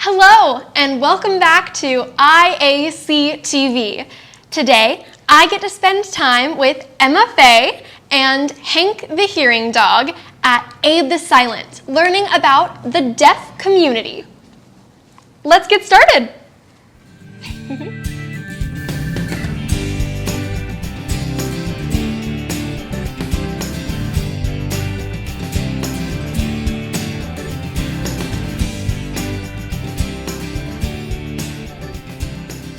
Hello, and welcome back to IAC TV. Today, I get to spend time with Emma Faye and Hank the Hearing Dog at Aid the Silent, learning about the deaf community. Let's get started.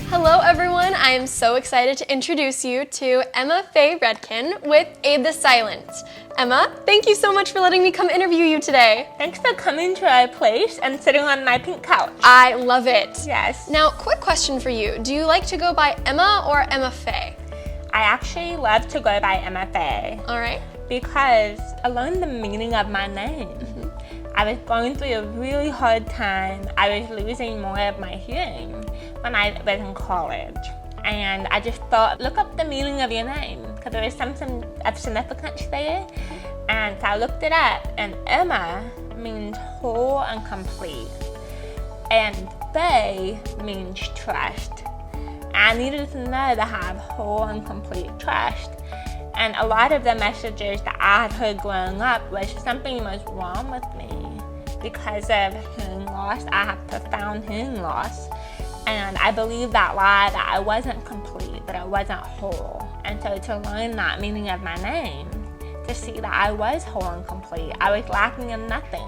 Hello everyone, I am so excited to introduce you to Emma Faye Rudkin with Aid the Silent. Emma, thank you so much for letting me come interview you today. Thanks for coming to our place and sitting on my pink couch. I love it. Yes. Now, quick question for you. Do you like to go by Emma or Emma Faye? I actually love to go by Emma Faye. All right. Because I learned the meaning of my name. I was going through a really hard time. I was losing more of my hearing when I was in college. And I just thought, look up the meaning of your name, because there was something of significance there. And so I looked it up, and Emma means whole and complete. And Faye means trust. I needed to know to have whole and complete trust. And a lot of the messages that I had heard growing up was something was wrong with me. Because of hearing loss, I have profound hearing loss. And I believed that lie that I wasn't complete, that I wasn't whole. And so to learn that meaning of my name, to see that I was whole and complete, I was lacking in nothing.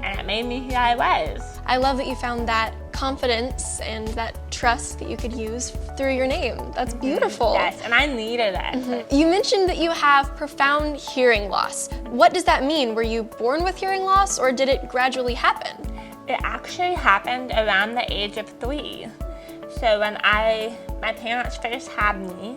And it made me who I was. I love that you found that confidence and that trust that you could use through your name. That's beautiful. Yes, and I needed it. You mentioned that you have profound hearing loss. What does that mean? Were you born with hearing loss or did it gradually happen? It actually happened around the age of 3. So when my parents first had me,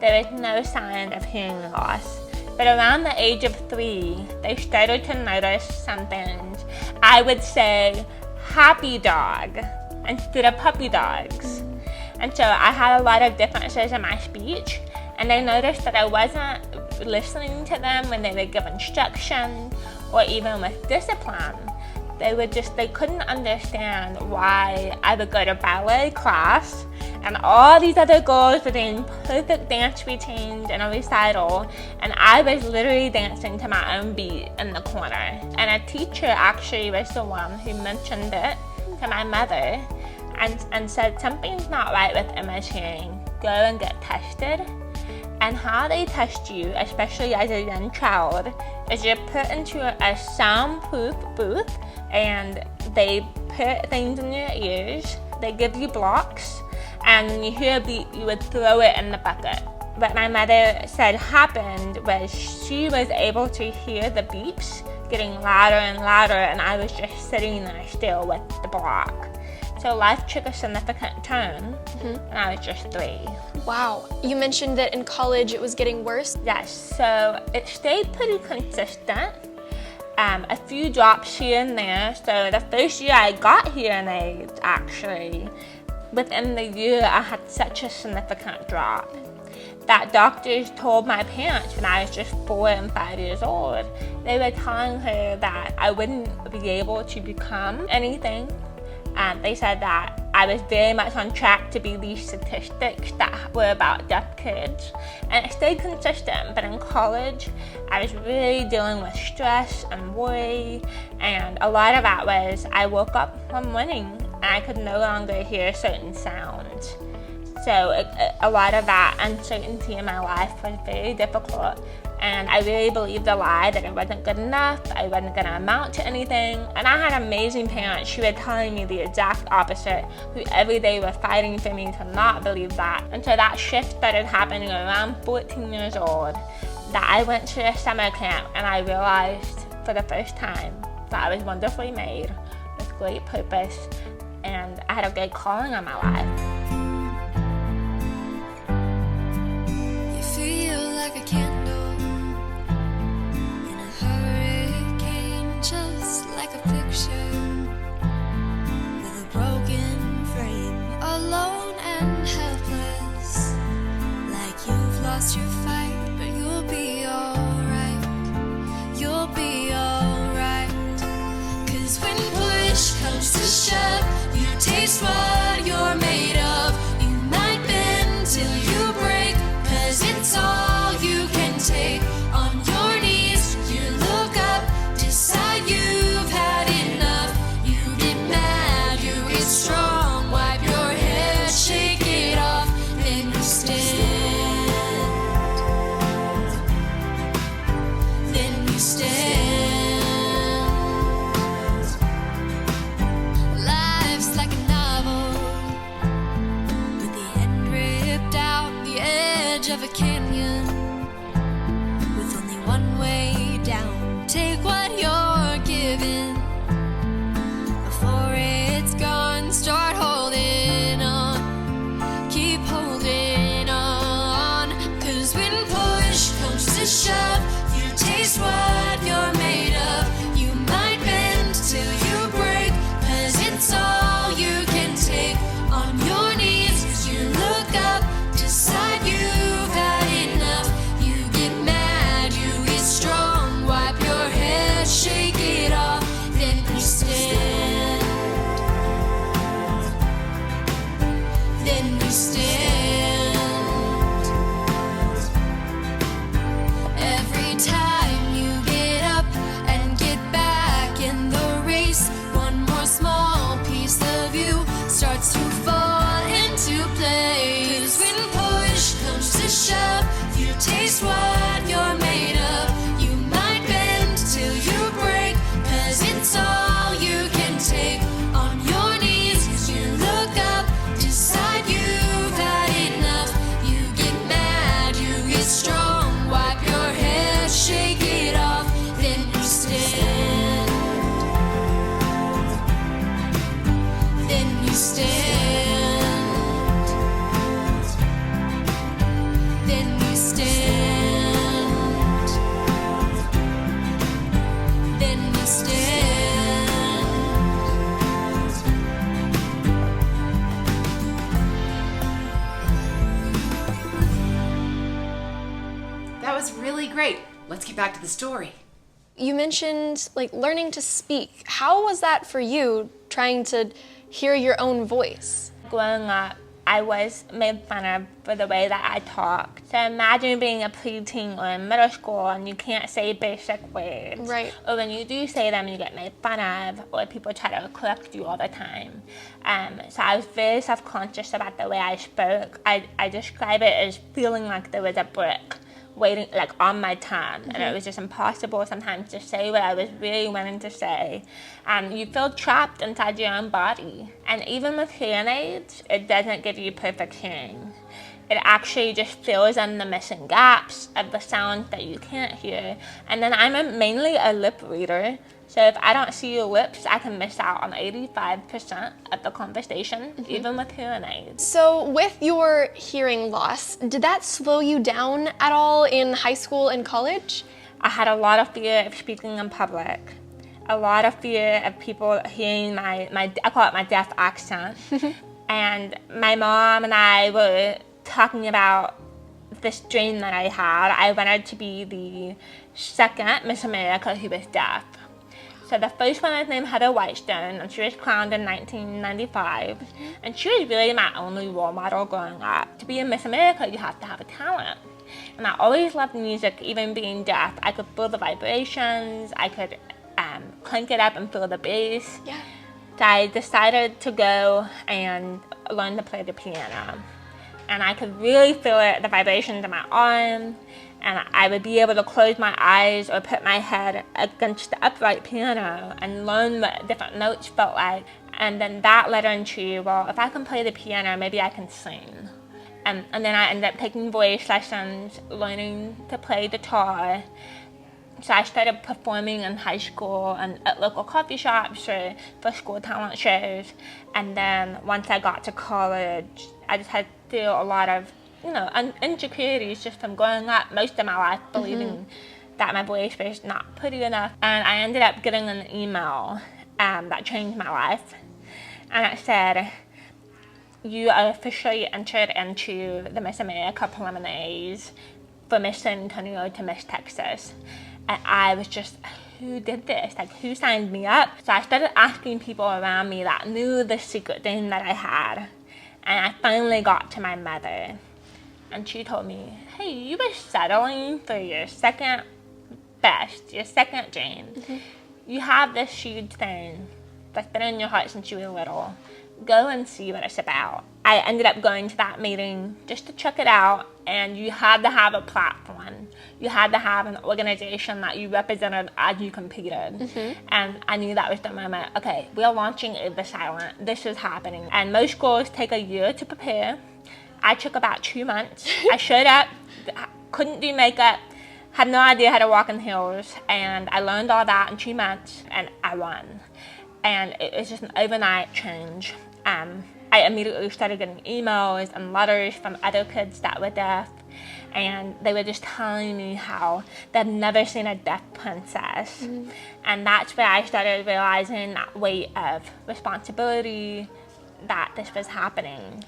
there was no sign of hearing loss. But around the age of 3, they started to notice some things. I would say happy dog instead of puppy dogs. And so I had a lot of differences in my speech, and they noticed that I wasn't listening to them when they would give instruction or even with discipline. They couldn't understand why I would go to ballet class and all these other girls were doing perfect dance routines and a recital, and I was literally dancing to my own beat in the corner. And a teacher actually was the one who mentioned it to my mother and said, something's not right with Emma's hearing. Go and get tested. And how they test you, especially as a young child, is you're put into a soundproof booth and they put things in your ears. They give you blocks, and when you hear a beat, you would throw it in the bucket. What my mother said happened was she was able to hear the beeps getting louder and louder, and I was just sitting there still with the block. So life took a significant turn, and I was just 3. Wow. You mentioned that in college it was getting worse. Yes, so it stayed pretty consistent. A few drops here and there. So the first year I got hearing aids, actually, within the year I had such a significant drop that doctors told my parents when I was just 4 and 5 years old. They were telling her that I wouldn't be able to become anything. They said that I was very much on track to be these statistics that were about deaf kids, and it stayed consistent. But in college, I was really dealing with stress and worry, and a lot of that was I woke up one morning and I could no longer hear certain sounds. So a lot of that uncertainty in my life was very difficult. And I really believed the lie that I wasn't good enough, I wasn't gonna amount to anything. And I had amazing parents who were telling me the exact opposite, who every day were fighting for me to not believe that. And so that shift started happening around 14 years old, that I went to a summer camp and I realized for the first time that I was wonderfully made with great purpose and I had a great calling on my life. You feel like a candle just like a picture with a broken frame, alone and helpless, like you've lost your fight, but you'll be alright, you'll be alright, 'cause when push comes to shove, you taste what you're made of. You might bend till you break, 'cause it's all you can take. On your knees, you look up, decide you've had enough. You get mad, you get strong, wipe your head, shake it off, then you stand. Then you stand. Life's like a novel, with the end ripped out, the edge of a canyon, with only one way down. Take what you're given before it's gone. Start holding on, keep holding on, 'cause when push comes to shove, you taste what you're made of. You might bend till you break, 'cause it's all you can take. On your knees, you look up, decide you've had enough. You get mad, you get strong, wipe your head, shake it off, then you stand. Then you stand. Every time you get up and get back in the race, one more small piece of you starts to fall into place. 'Cause when push comes to shove, you taste what you're made of. You might bend till you break, 'cause it's all you can take. On your knees, you look up, decide you've had enough. You get mad, you get strong, wipe your head, shake it off, then you stand. Then you stand. Then you stand. Then you stand. That was really great. Let's get back to the story. You mentioned like learning to speak. How was that for you, trying to hear your own voice? Growing up, I was made fun of for the way that I talked. So imagine being a preteen or in middle school and you can't say basic words. Right. Or when you do say them, you get made fun of, or people try to correct you all the time. So I was very self-conscious about the way I spoke. I describe it as feeling like there was a brick waiting like on my tongue, and it was just impossible sometimes to say what I was really wanting to say. You feel trapped inside your own body, and even with hearing aids, it doesn't give you perfect hearing. It actually just fills in the missing gaps of the sounds that you can't hear. And then I'm mainly a lip reader, so if I don't see your lips, I can miss out on 85% of the conversation, even with hearing aids. So with your hearing loss, did that slow you down at all in high school and college? I had a lot of fear of speaking in public, a lot of fear of people hearing my I call it my deaf accent. And my mom and I were talking about this dream that I had. I wanted to be the second Miss America who was deaf. So the first one was named Heather Whitestone, and she was crowned in 1995. And she was really my only role model growing up. To be a Miss America, you have to have a talent. And I always loved music, even being deaf. I could feel the vibrations, I could crank it up and feel the bass. Yeah. So I decided to go and learn to play the piano. And I could really feel it, the vibrations in my arm, and I would be able to close my eyes or put my head against the upright piano and learn what different notes felt like. And then that led into, well, if I can play the piano, maybe I can sing. And then I ended up taking voice lessons, learning to play guitar. So I started performing in high school and at local coffee shops or for school talent shows. And then once I got to college, I just had to feel a lot of, insecurities just from growing up most of my life believing that my voice was not pretty enough. And I ended up getting an email that changed my life. And it said, you are officially entered into the Miss America preliminaries for Miss San Antonio to Miss Texas. And I was just who did this? Like, who signed me up? So I started asking people around me that knew the secret thing that I had. And I finally got to my mother. And she told me, hey, you were settling for your second best, your second dream. Mm-hmm. You have this huge thing that's been in your heart since you were little. Go and see what it's about. I ended up going to that meeting just to check it out, and you had to have a platform. You had to have an organization that you represented as you competed. Mm-hmm. And I knew that was the moment, okay, we're launching the Silent. This is happening. And most schools take a year to prepare. I took about 2 months. I showed up, couldn't do makeup, had no idea how to walk in heels, and I learned all that in 2 months, and I won. And it was just an overnight change. I immediately started getting emails and letters from other kids that were deaf, and they were just telling me how they'd never seen a deaf princess. Mm-hmm. And that's where I started realizing that weight of responsibility, that this was happening.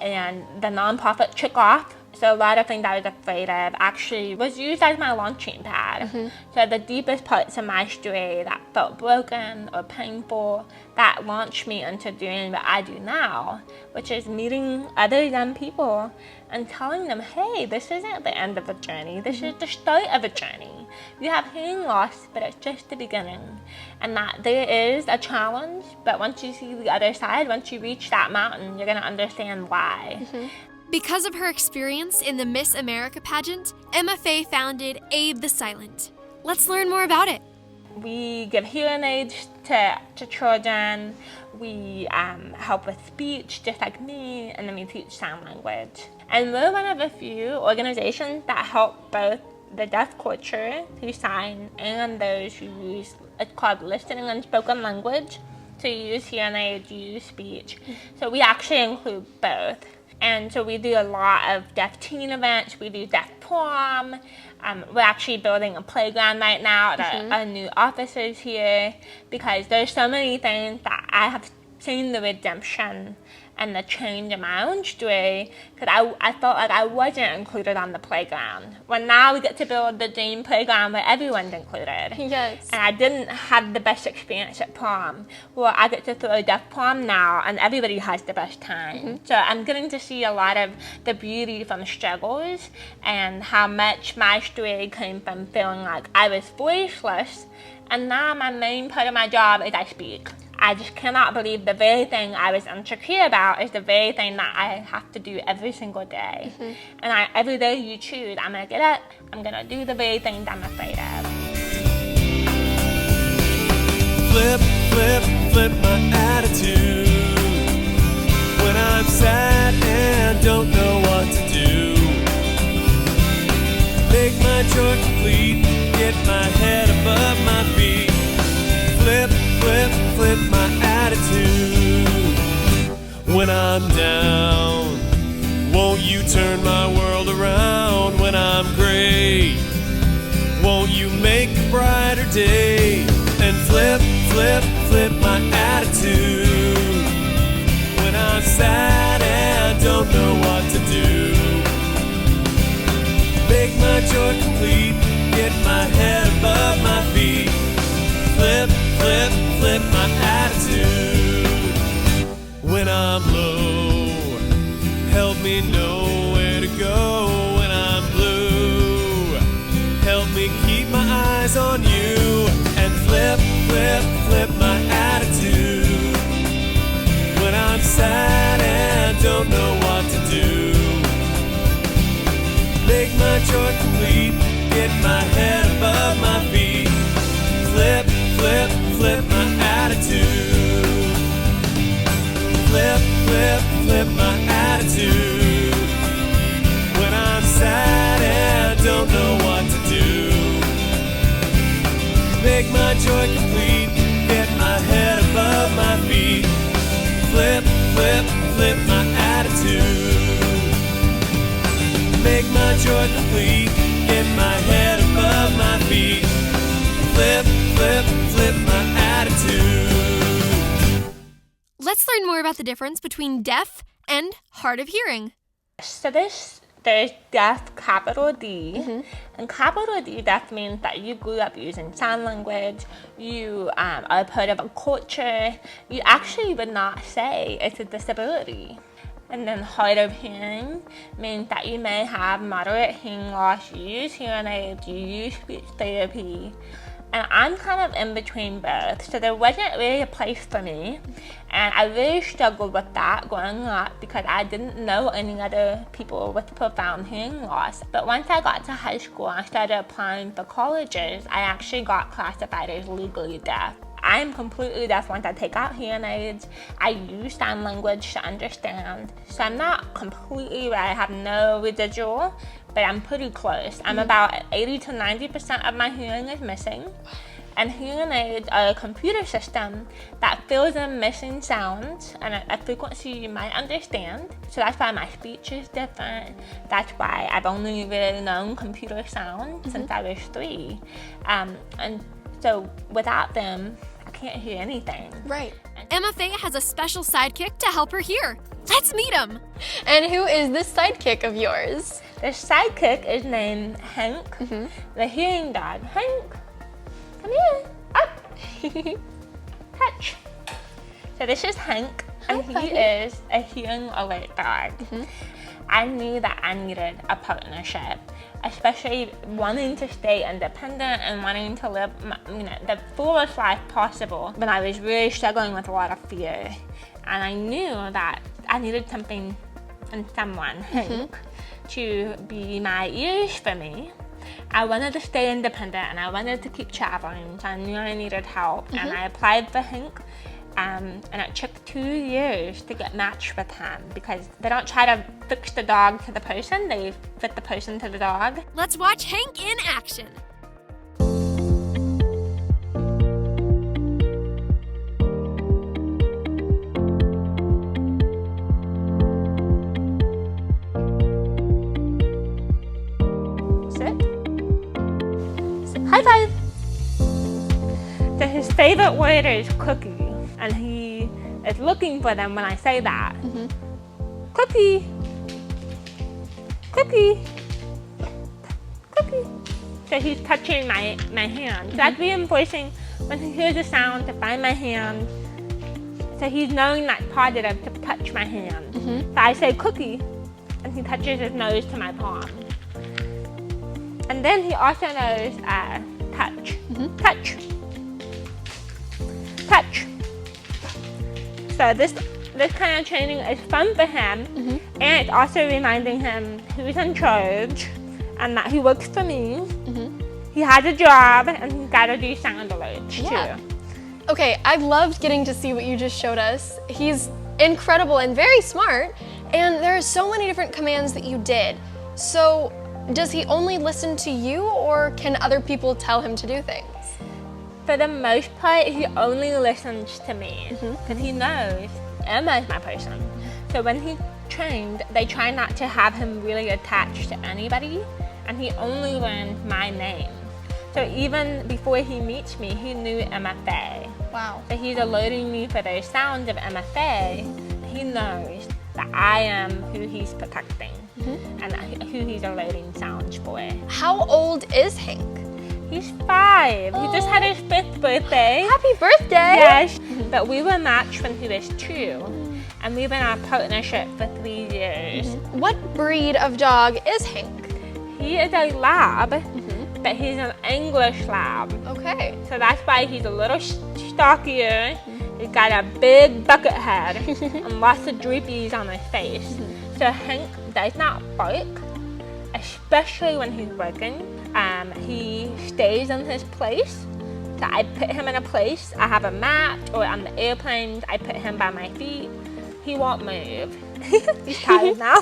And the nonprofit took off. So a lot of things I was afraid of actually was used as my launching pad. Mm-hmm. So the deepest parts of my story that felt broken or painful, that launched me into doing what I do now, which is meeting other young people and telling them, hey, this isn't the end of a journey. This is the start of a journey. You have hearing loss, but it's just the beginning. And that there is a challenge, but once you see the other side, once you reach that mountain, you're going to understand why. Mm-hmm. Because of her experience in the Miss America pageant, Emma Faye founded Aid the Silent. Let's learn more about it. We give hearing aids to children. We help with speech, just like me, and then we teach sign language. And we're one of a few organizations that help both the deaf culture who sign and those who use, it's called listening and spoken language. So you use hearing aids, you use speech. So we actually include both. And so we do a lot of deaf teen events. We do deaf prom. We're actually building a playground right now at our new offices here, because there's so many things that I have seen the redemption and the change in my own story, because I felt like I wasn't included on the playground. Well, now we get to build the dream playground where everyone's included. Yes. And I didn't have the best experience at prom. Well, I get to throw deaf prom now, and everybody has the best time. Mm-hmm. So I'm getting to see a lot of the beauty from struggles, and how much my story came from feeling like I was voiceless, and now my main part of my job is I speak. I just cannot believe the very thing I was insecure about is the very thing that I have to do every single day. Mm-hmm. And every day you choose, I'm going to get up, I'm going to do the very thing that I'm afraid of. Flip, flip, flip my attitude. When I'm sad and don't know what to do. Make my joy complete, get my head above my feet. Flip, flip, flip my attitude. When I'm down, won't you turn my world around? When I'm great, won't you make a brighter day? And flip, flip, flip my attitude. When I'm sad and don't know what to do. Make my joy complete, get my head above my feet. Flip, flip, flip my attitude. When I'm low, help me know where to go. When I'm blue, help me keep my eyes on you. And flip, flip, flip my attitude. When I'm sad and don't know what to do. Make my joy complete, get my head above my feet. Flip, flip, flip my attitude. Flip, flip, flip my attitude. When I'm sad and don't know what to do. Make my joy complete, get my head above my feet. Flip, flip, flip my attitude. Make my joy complete, get my head above my feet. Flip, flip, flip my attitude. Let's learn more about the difference between deaf and hard of hearing. So this there's deaf, capital D, and capital D deaf means that you grew up using sign language, you are a part of a culture, you actually would not say it's a disability. And then hard of hearing means that you may have moderate hearing loss, you use hearing aids, you use speech therapy, and I'm kind of in between both, so there wasn't really a place for me, and I really struggled with that growing up because I didn't know any other people with profound hearing loss. But once I got to high school and I started applying for colleges, I actually got classified as legally deaf. I'm completely deaf once I take out hearing aids. I use sign language to understand, so I'm not completely where I have no residual, but I'm pretty close. I'm about 80 to 90% of my hearing is missing. And hearing aids are a computer system that fills in missing sounds and a frequency you might understand. So that's why my speech is different. That's why I've only really known computer sounds since I was 3. And so without them, I can't hear anything. Right. Emma Faye has a special sidekick to help her hear. Let's meet him. And who is this sidekick of yours? The sidekick is named Hank, the hearing dog. Hank, come here, up, touch. So this is Hank, and he is a hearing alert dog. I knew that I needed a partnership, especially wanting to stay independent and wanting to live the fullest life possible when I was really struggling with a lot of fear. And I knew that I needed something and someone, Hank, to be my ears for me. I wanted to stay independent and I wanted to keep traveling, so I knew I needed help. And I applied for Hank, and it took 2 years to get matched with him because they don't try to fix the dog to the person, they fit the person to the dog. Let's watch Hank in action. High five! So his favorite word is cookie, and he is looking for them when I say that. Cookie! Cookie! Cookie! So he's touching my hand. So that's reinforcing when he hears a sound to find my hand. So he's knowing that's positive to touch my hand. So I say cookie, and he touches his nose to my palm. And then he also knows touch. Touch. Touch. So this kind of training is fun for him, and it's also reminding him who's in charge and that he works for me. He has a job and he's got to do sound alerts too. Okay, I loved getting to see what you just showed us. He's incredible and very smart, and there are so many different commands that you did. So does he only listen to you, or can other people tell him to do things? For the most part, he only listens to me because he knows Emma is my person. So when he trained, they try not to have him really attached to anybody, and he only learned my name. So even before he meets me, he knew Emma Faye. Wow. So he's alerting me for those sounds of Emma Faye. He knows that I am who he's protecting and who he's alerting sounds for. How old is Hank? He's 5. He just had his 5th birthday. Happy birthday! Yes, but we were matched when he was 2, and we've been in a partnership for 3 years. What breed of dog is Hank? He is a lab, but he's an English lab. Okay. So that's why he's a little stockier. He's got a big bucket head and lots of droopies on his face. So Hank does not bark, especially when he's working. He stays in his place. So I put him in a place. I have a mat, or on the airplanes, I put him by my feet. He won't move. He's tired now.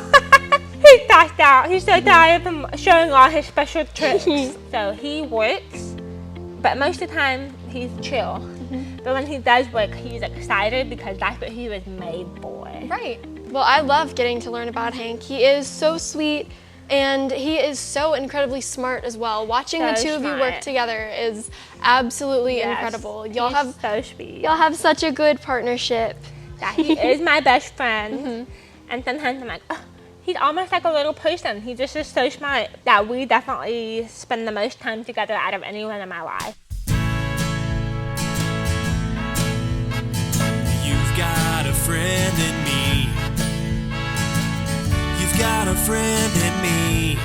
He's passed out. He's so tired from showing all his special tricks. So he works, but most of the time he's chill. But when he does work, he's excited because that's what he was made for. Right. Well, I love getting to learn about Hank. He is so sweet, and he is so incredibly smart as well. Watching the two of you work together is absolutely incredible. Y'all have so sweet. Y'all have such a good partnership. Yeah, he is my best friend. And sometimes I'm like, oh, He's almost like a little person. He just is so smart that we definitely spend the most time together out of anyone in my life. You've got a friend in me. You've got a friend in me.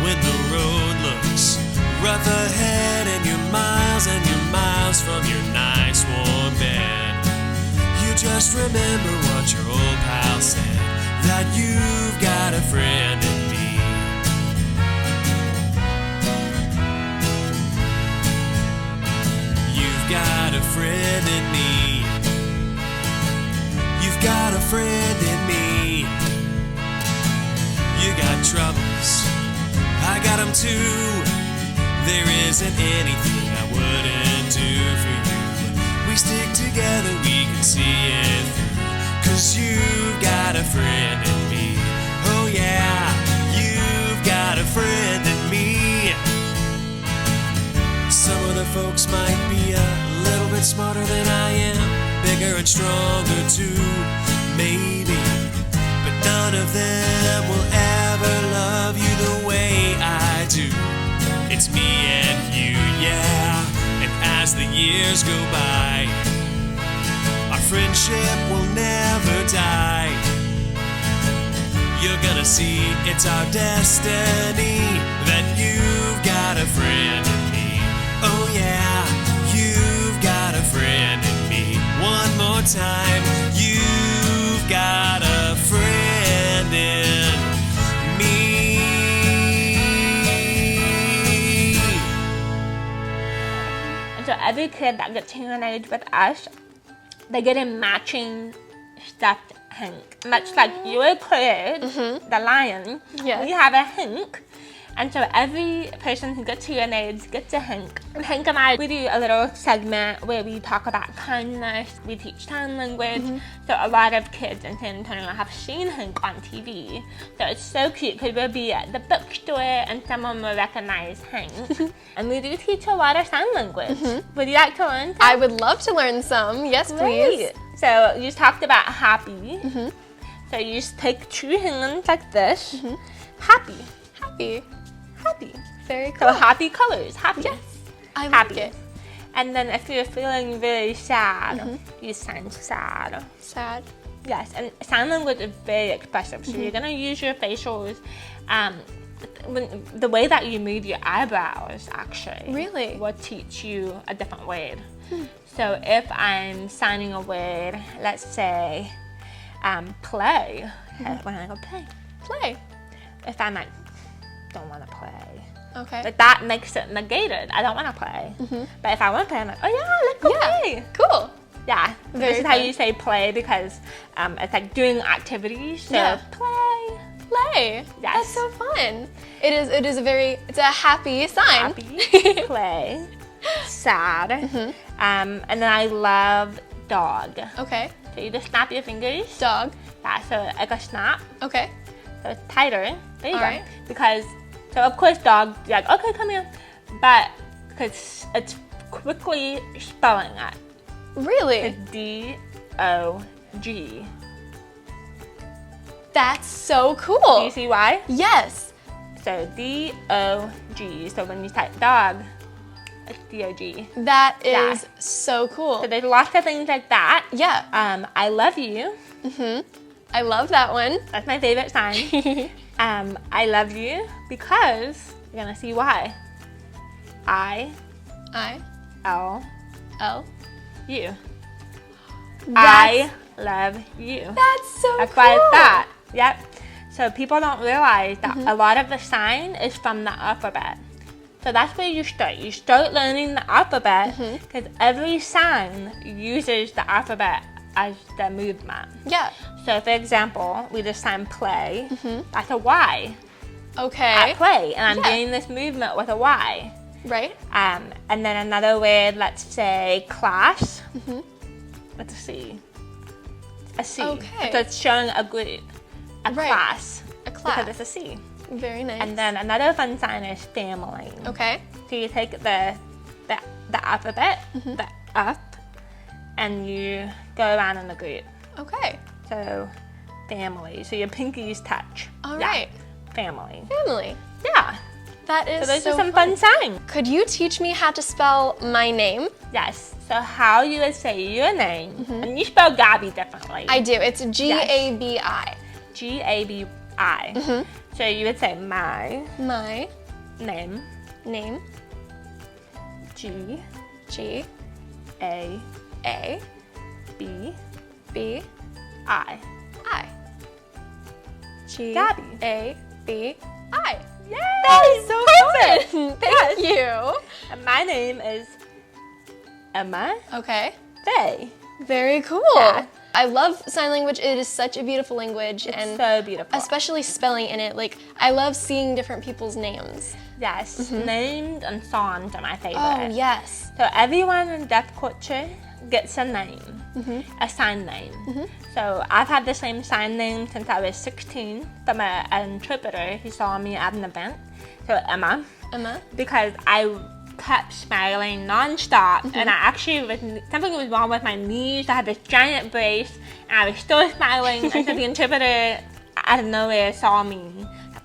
When the road looks rough ahead and you're miles from your nice warm bed, you just remember what your old pal said, that you've got a friend in me. You've got a friend in me. You've got a friend in me. You got troubles, I got them too. There isn't anything I wouldn't do for you. We stick together, we can see it through. 'Cause you've got a friend in me. Oh yeah, you've got a friend in me. Some of the folks might be a little bit smarter than I am, bigger and stronger too, maybe. But none of them will ever love you the way I do. It's me and you, yeah. And as the years go by, our friendship will never die. You're gonna see it's our destiny that you've got a friend in me. Oh yeah, you've got a friend in me. One more time, you've got a friend in me. So every kid that gets teenage with us, they get a matching stuffed Hank. Much like your kid, the lion, Yes. we have a Hank. And so every person who gets teenage gets a Hank. And Hank and I, we do a little segment where we talk about kindness, we teach sign language. So a lot of kids in San Antonio have seen Hank on TV. So it's so cute because we'll be at the bookstore and someone will recognize Hank. And we do teach a lot of sign language. Would you like to learn some? I would love to learn some. Yes, please. Great. So you talked about happy. So you just take two hands like this. Happy. Happy. Happy. Very cool. So happy colors. Happy. Yes, I Happy. like it. And then if you're feeling very sad, you sign sad. Sad. Yes, and sign language is very expressive. So you're gonna use your facials. The way that you move your eyebrows actually Really? will teach you a different word. So if I'm signing a word, let's say play. When I go play. Play. If I'm like, don't want to play. Okay. Like that makes it negated. I don't want to play. But if I want to play, I'm like, oh yeah, let's go play. Cool. Yeah. Very This is how fun. you say play because it's like doing activities. So Yeah. play. Play. Yes. That's so fun. It's a happy sign. Happy. Play. Sad. And then I love dog. Okay. So you just snap your fingers. Dog. Yeah, so like a snap. Okay. So it's tighter. There you go. Alright. Because, so of course dog, you're like, okay, come here. But, because it's quickly spelling it. Really? It's D-O-G. That's so Do cool. you see why? Yes. So D-O-G. So when you type dog, it's D-O-G. That Yeah. is so cool. So there's lots of things like that. Yeah. I love you. I love that one. That's my favorite sign. I love you because you're gonna see why. I I L L. you. That's- I love you. That's so That's cool. why it's that. Yep. So people don't realize that a lot of the sign is from the alphabet. So that's where you start. You start learning the alphabet because every sign uses the alphabet as the movement. Yeah. So for example, we just signed play. That's a Y. Okay. At play. And I'm Yeah. doing this movement with a Y. Right. And then another word, let's say class. Let's see. A C. Okay. So it's showing a group. A Right. class. A class. Because it's a C. Very nice. And then another fun sign is family. Okay. So you take the alphabet, the up, and you go around in the group. Okay. So family. So your pinkies touch. All Yeah, right. family. Family. Yeah. That is So those so are some fun. fun signs. Could you teach me how to spell my name? Yes. So how you would say your name, and you spell Gabby differently. I do. It's G-A-B-I. G-A-B-I. So you would say my My name, name, G-A-B. G-A-B-I. I. G-A-B-I. Yay! That is so Perfect! fun. Thank you. And my name is Emma Okay. Faye. Very cool. Yeah. I love sign language. It is such a beautiful language. It's and so beautiful. especially spelling in it. Like, I love seeing different people's names. Yes, names and songs are my favorite. Oh, yes. So everyone in deaf culture gets a name, a sign name. So I've had the same sign name since I was 16 from an interpreter who saw me at an event. So Emma, Emma? because I kept smiling non-stop, and I actually something was wrong with my knees. I had this giant brace, and I was still smiling until the interpreter out of nowhere saw me.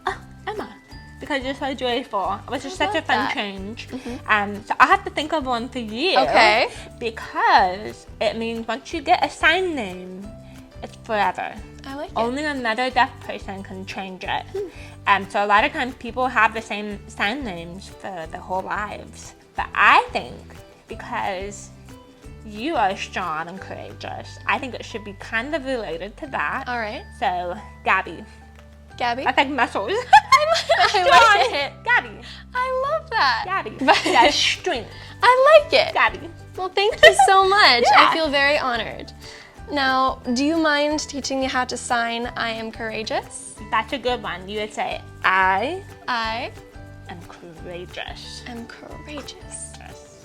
Oh, Emma, because you're so joyful. It was just such a love fun that. change. So I have to think of one for you. Okay. Because it means once you get a sign name, it's forever. I like it. Only another deaf person can change it. So a lot of times people have the same sign names for their whole lives. But I think because you are strong and courageous, I think it should be kind of related to that. All right. So, Gabby. Gabby? That's like muscles. I like it. Gabby. I love that. Gabby. That's strength. I like it. Gabby. Well, thank you so much. Yeah. I feel very honored. Now, do you mind teaching me how to sign I am courageous? That's a good one. You would say, I I am courageous. am courageous.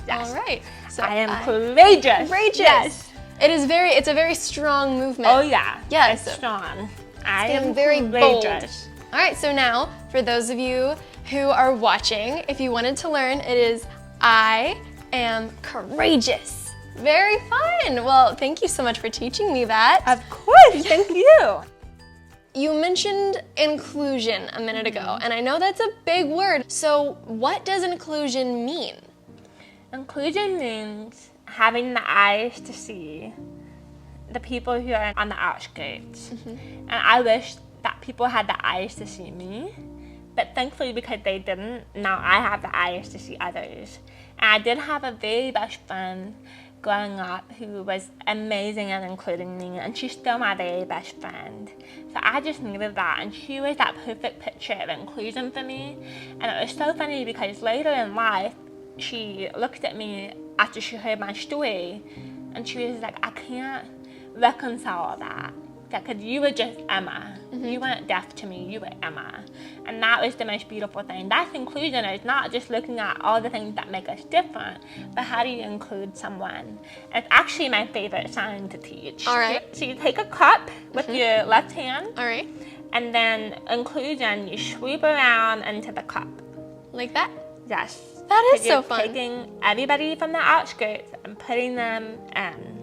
Yes. All right. So I am courageous. courageous. Yes. It's a very strong movement. Oh yeah. Yes. It's strong. I getting am very bold. courageous. All right, so now, for those of you who are watching, if you wanted to learn, it is I am courageous. Very fun. Well, thank you so much for teaching me that. Of course. Thank you. You mentioned inclusion a minute ago, and I know that's a big word. So what does inclusion mean? Inclusion means having the eyes to see the people who are on the outskirts. And I wish that people had the eyes to see me, but thankfully because they didn't, now I have the eyes to see others. And I did have a very best friend growing up who was amazing at including me, and she's still my very best friend. So I just needed that, and she was that perfect picture of inclusion for me. And it was so funny because later in life, she looked at me after she heard my story, and she was like, I can't reconcile that. Because you were just Emma. You weren't deaf to me, you were Emma. And that was the most beautiful thing. That's inclusion. It's not just looking at all the things that make us different, but how do you include someone? It's actually my favorite sign to teach. All right. So you take a cup with your left hand, All right, and then inclusion, you sweep around into the cup. like that? Yes. That is 'Cause so you're fun. taking everybody from the outskirts and putting them in.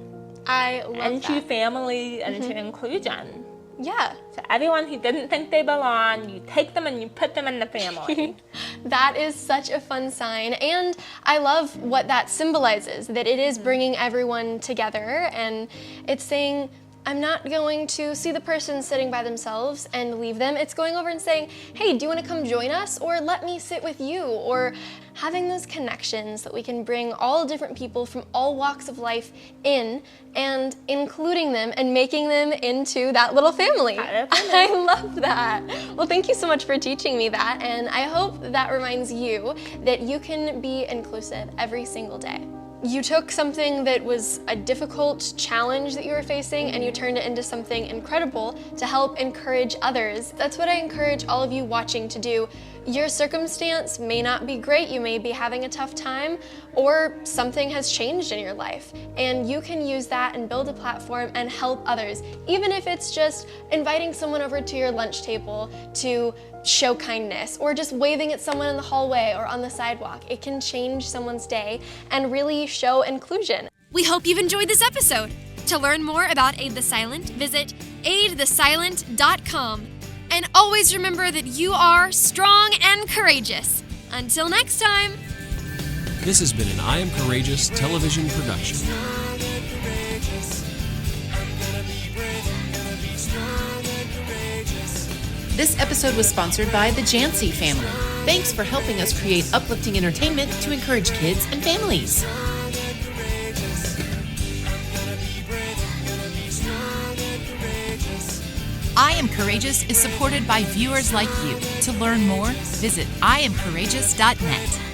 I love Into that. family, into inclusion. Yeah. So everyone who didn't think they belong, you take them and you put them in the family. That is such a fun sign, and I love what that symbolizes, that it is bringing everyone together, and it's saying, I'm not going to see the person sitting by themselves and leave them. It's going over and saying, hey, do you want to come join us? Or let me sit with you. Or having those connections that we can bring all different people from all walks of life in and including them and making them into that little family. I love that. Well, thank you so much for teaching me that. And I hope that reminds you that you can be inclusive every single day. You took something that was a difficult challenge that you were facing and you turned it into something incredible to help encourage others. That's what I encourage all of you watching to do. Your circumstance may not be great, you may be having a tough time, or something has changed in your life. And you can use that and build a platform and help others, even if it's just inviting someone over to your lunch table to show kindness, or just waving at someone in the hallway or on the sidewalk. It can change someone's day and really show inclusion. We hope you've enjoyed this episode. To learn more about Aid the Silent, visit aidthesilent.com. And always remember that you are strong and courageous. Until next time. This has been an I Am Courageous television production. This episode was sponsored by the Jancy family. Thanks for helping us create uplifting entertainment to encourage kids and families. I Am Courageous is supported by viewers like you. To learn more, visit IamCourageous.net.